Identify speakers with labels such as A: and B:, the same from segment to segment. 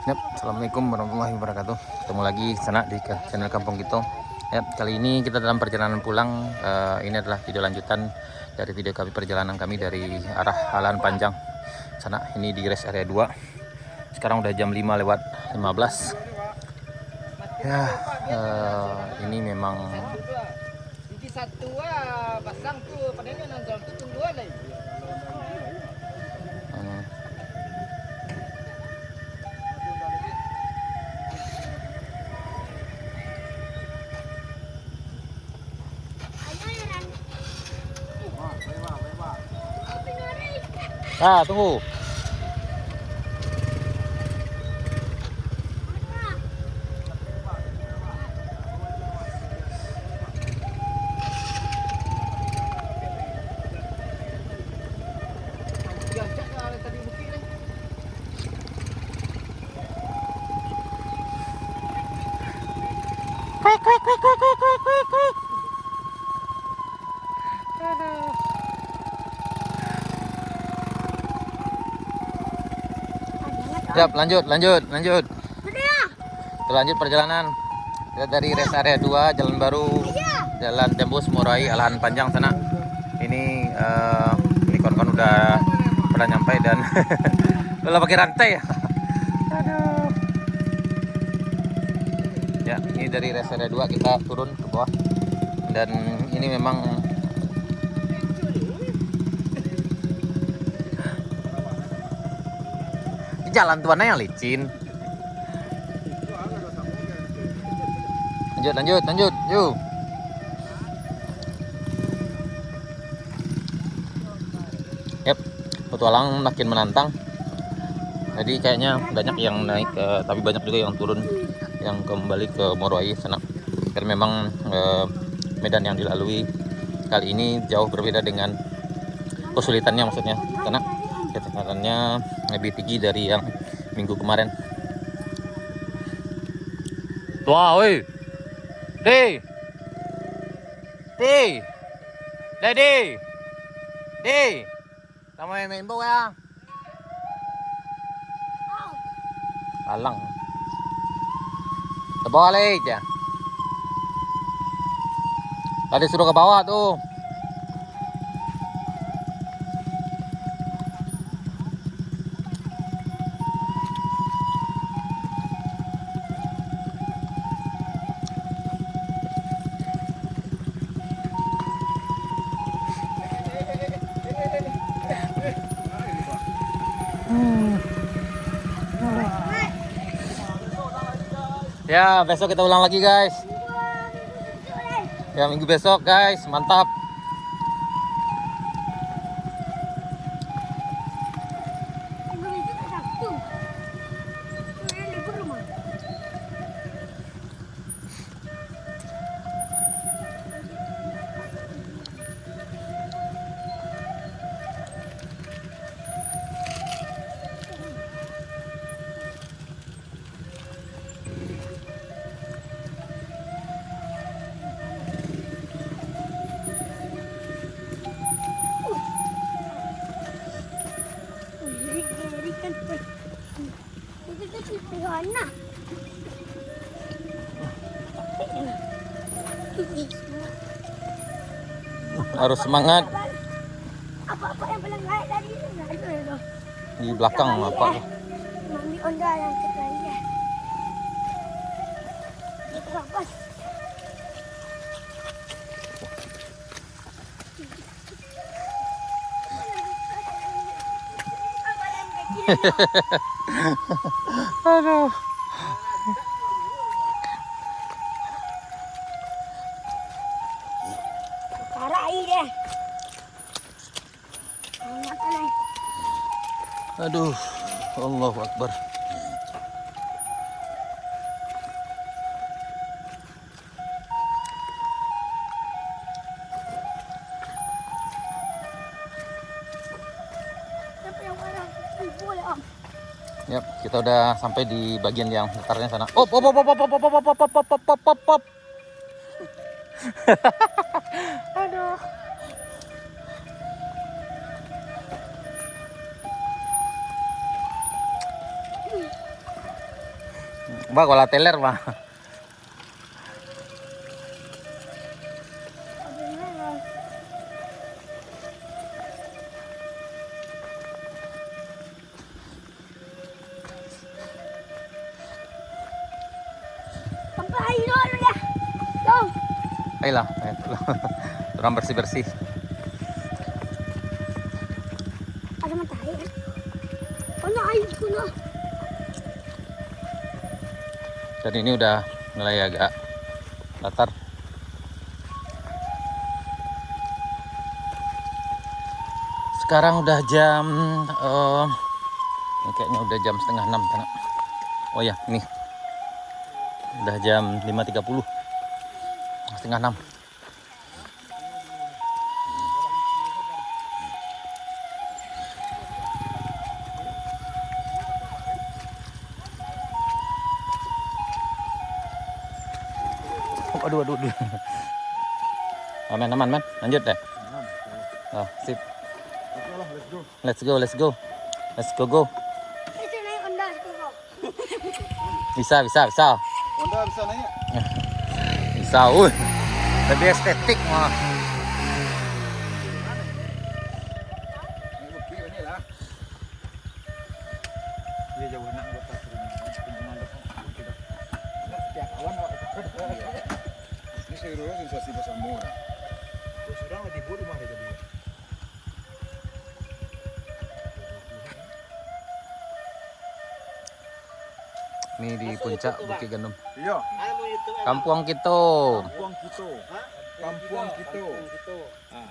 A: Yap, Assalamualaikum warahmatullahi wabarakatuh. Ketemu lagi sana di channel Kampung Kita. Yap, kali ini kita dalam perjalanan pulang. Ini adalah video lanjutan dari video kami perjalanan kami dari arah Alahan Panjang sana. Ini di rest area 2. Sekarang udah jam 5:15. Ya, ini memang
B: satu pasang tuh padanya nonton tuh tungguan lagi.
A: tunggu. Siap, lanjut. Lanjut perjalanan. Kita dari rest area 2, Jalan Baru, Jalan Tembus, Morai, Alahan Panjang sana. Ini kawan-kawan udah pada nyampe dan udah pakai rantai ya. Aduh. Ya, ini dari rest area 2 kita turun ke bawah. Dan ini memang jalan tuannya yang licin. Lanjut, yuk. Yap, petualang makin menantang. Jadi kayaknya banyak yang naik, tapi banyak juga yang turun, yang kembali ke Morai sana. Karena memang medan yang dilalui kali ini jauh berbeda dengan kesulitannya, maksudnya karena kecepatannya lebih tinggi dari yang minggu kemarin. Wah, woi. Di. Kamu main bola ya? Alang. Ke bawah lagi ya. Tadi suruh ke bawah tuh. Ya, besok kita ulang lagi, guys. Ya, minggu besok, guys. Mantap. Harus semangat.
C: Apa-apa yang paling baik tadi itu
A: Di belakang apa?
C: Mami Onda yang terlaya. Terlepas.
A: Aduh.
C: Karai deh.
A: Aduh. Allahu Akbar. Yap, kita udah sampai di bagian yang datarnya sana. Op. Aduh. Mbak kalau teler mah.
C: Sampai dulu ya. Dong.
A: Ayolah, orang bersih-bersih.
C: Ada matahari kan? Punya air punya.
A: Dan ini udah mulai agak latar. Sekarang udah jam ini kayaknya udah jam setengah 6 Tanak. Oh ya, ini udah jam 5.30, setengah 6. Aduh. Aman, man. Lanjut deh. Oh, sip. Let's go.
C: Itu naik Honda sekarang.
A: Bisa.
D: Honda bisa naik.
A: Bisa, lebih estetik mah.
D: Dia jauh nak buat tas ini. Setiap kawan ini seru sensasi bersama. Sudah di bulu mah dia jadi.
A: Ini di puncak Bukit Gandum.
D: Iya.
A: Kampung kita.
D: Kampung kita.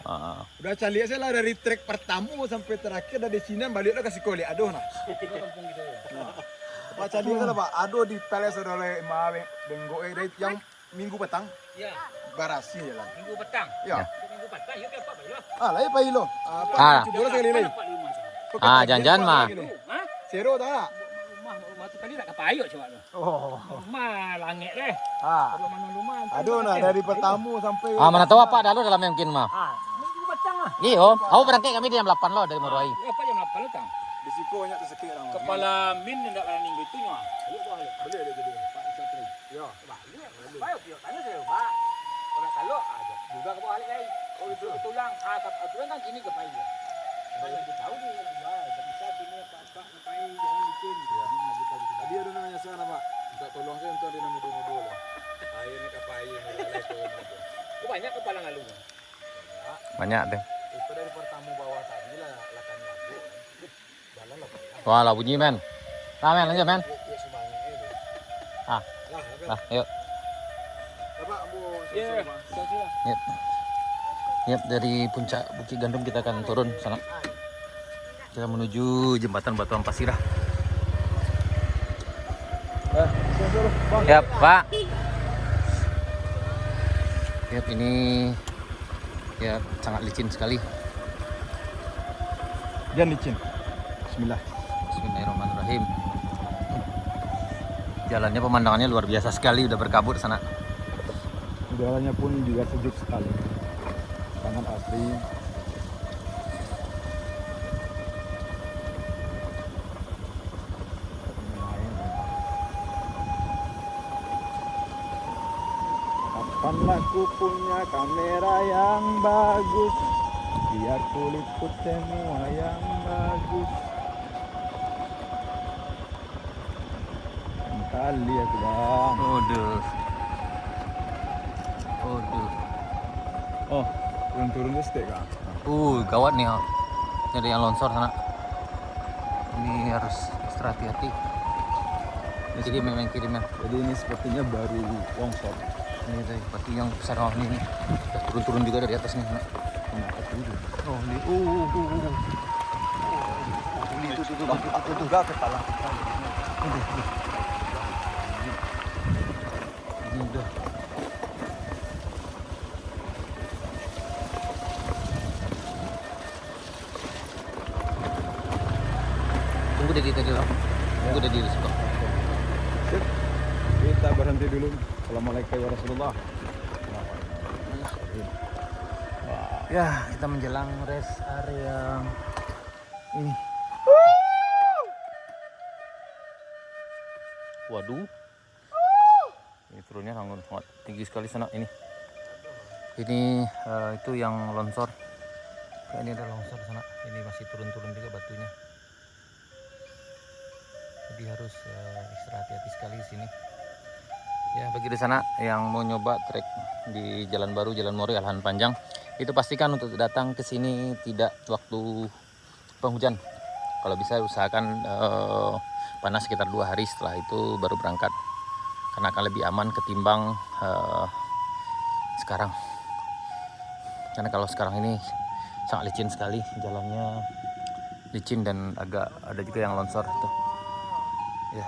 A: Ah.
D: Udah cari saya lah dari trek pertama sampai terakhir dari sini balik ke Sikoli. Aduh nah. Pak cari saya lah Pak. Aduh di Palace oleh Mawe Benggo yang minggu petang.
B: Ya,
D: Barasi ya lah.
B: minggu petang.
D: Ya.
B: Minggu petang, yuk apa bayo.
D: Lah apa ilo?
A: Ah.
D: Coba sekali lagi.
A: Jangan mah.
B: Hah?
D: Zero tak?
B: Rumah tu tadi nak kapayo coba tu.
D: Oh.
B: Rumah langit deh.
D: Ah.
B: Rumah.
D: Aduh nah dari pertama sampai
A: Mana tahu apa dah lo dalam mungkin mah.
B: Minggu petang lah.
A: Iya, aku berangkat kami di jam 8 lo dari Morowai.
B: Apa jam 8 petang?
D: di siku banyak tersekir orang.
B: Kepala min yang tak minggu itu nya. Ayo boleh.
D: Boleh dia jadi.
B: Pak Satri.
D: Ya.
B: Baik, yuk tanya saya, Pak. Kalau ada juga ke balik lagi. Oh itu tulang aturan kan gini kepain dia. Kalau dia tahu dia juga bisa sini apa kepain jangan bikin.
D: Tadi ada namanya sana Pak. Minta tolong saya untuk dia mudu-mudu lah. Airnya kepain mulai turun aja.
B: Kok banyak kepala ngalung.
A: Banyak deh.
D: Itu dari pertama bawah tadi lah lakan lagu. Jalan lah Pak.
A: Wah, lah bunyi men. Nah, men lanjut men.
D: Ya semuanya itu.
A: Ah. Lah, yuk.
D: Bapak mau
B: Ya, sila.
A: Yep, dari puncak Bukit Gandum kita akan turun sana. Kita menuju jembatan Batuan Pasirah. Yap, Pak. Yap, ini ya sangat licin sekali.
D: Jangan licin. Bismillah.
A: Bismillahirrahmanirrahim. Jalannya pemandangannya luar biasa sekali, udah berkabut sana.
D: Udaranya pun juga sejuk sekali. Sangat asri. Kapan aku punya kamera yang bagus, biar kulitku semua yang bagus. Kali aku bang.
A: Waduh.
D: Oh, turun-turun stek kah?
A: Gawat nih. Ini ada yang longsor sana. Ini harus ekstra hati-hati. Kirim.
D: Jadi ini sepertinya baru longsor.
A: Ini dari batu yang besar ini. Turun-turun juga dari atas nih.
D: Kenapa dulu?
A: Oh, ini.
D: Itu juga kepala.
A: Ini udah. Tunggu dari tadi loh. Tunggu dari situ.
D: Sip. Kita berhenti dulu. Assalamualaikum ya Rasulullah.
A: Ya, kita menjelang rest area ini. Waduh, Ini turunnya sangat tinggi sekali sana ini. Ini itu yang longsor. Kayak ini ada longsor sana. Ini masih turun-turun juga batunya. Jadi harus ekstra hati-hati sekali di sini. Ya, bagi di sana yang mau nyoba trek di Jalan Baru, Jalan Mori, Lahan Panjang, itu pastikan untuk datang ke sini tidak waktu penghujan. Kalau bisa usahakan panas sekitar 2 hari setelah itu baru berangkat. Karena akan lebih aman ketimbang sekarang. Karena kalau sekarang ini sangat licin sekali, jalannya licin dan agak ada juga yang longsor tuh. Ya.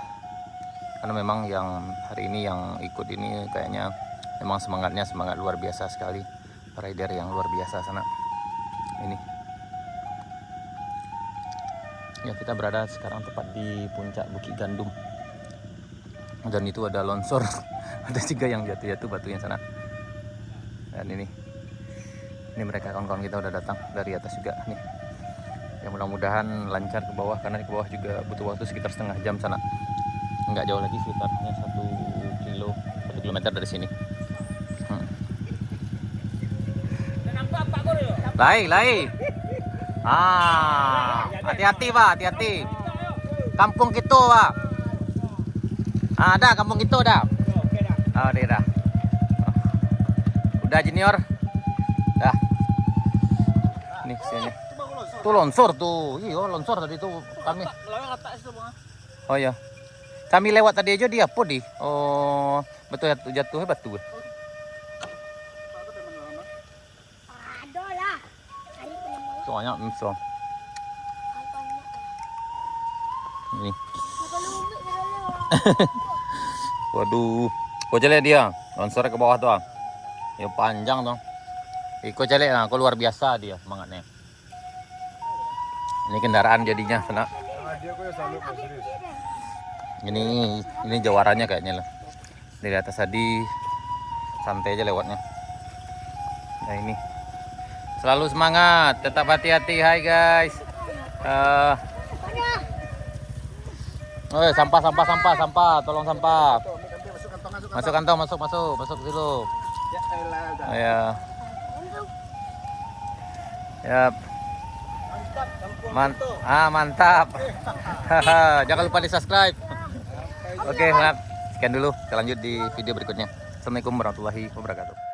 A: Karena memang yang hari ini yang ikut ini kayaknya memang semangat luar biasa sekali. Rider yang luar biasa sana. Ini. Ya, kita berada sekarang tepat di puncak Bukit Gandum. Dan itu ada longsor. Ada juga yang jatuh-jatuh batunya sana. Dan ini mereka kawan-kawan kita udah datang dari atas juga nih. Ya mudah-mudahan lancar ke bawah, karena di bawah juga butuh waktu sekitar setengah jam sana. Nggak jauh lagi, sekitarnya 1 kilometer dari sini. Lai. Hati-hati Pak, hati-hati. Kampung kita Pak. Ada kampung kita dah. Oh, dia dah. Udah junior. Dah. Nih sini. Tuh longsor tuh. Iya, longsor tadi tuh kami. Oh ya. Kami lewat tadi aja dia apa di? Oh, betul jatuhnya batu.
C: Ada lah. Hari penemuan.
A: Soalnya so. Ini. Waduh. Kau jelek dia. Longsor ke bawah tuh. Ya panjang tuh. Ikut jelek lah. Kau luar biasa dia semangatnya. Ini kendaraan jadinya kena.
D: Dia kok ya salut serius.
A: Ini jawarannya kayaknya lah. Dari atas tadi santai aja lewatnya. Nah ini. Selalu semangat, tetap hati-hati. Hai guys. Sampah. Tolong sampah. Masuk kantong, masuk dulu.
D: Ya elah udah.
A: Ya. Yap. Mantap. Jangan lupa di-subscribe. Oke, sekian dulu. Kita lanjut di video berikutnya. Assalamualaikum warahmatullahi wabarakatuh.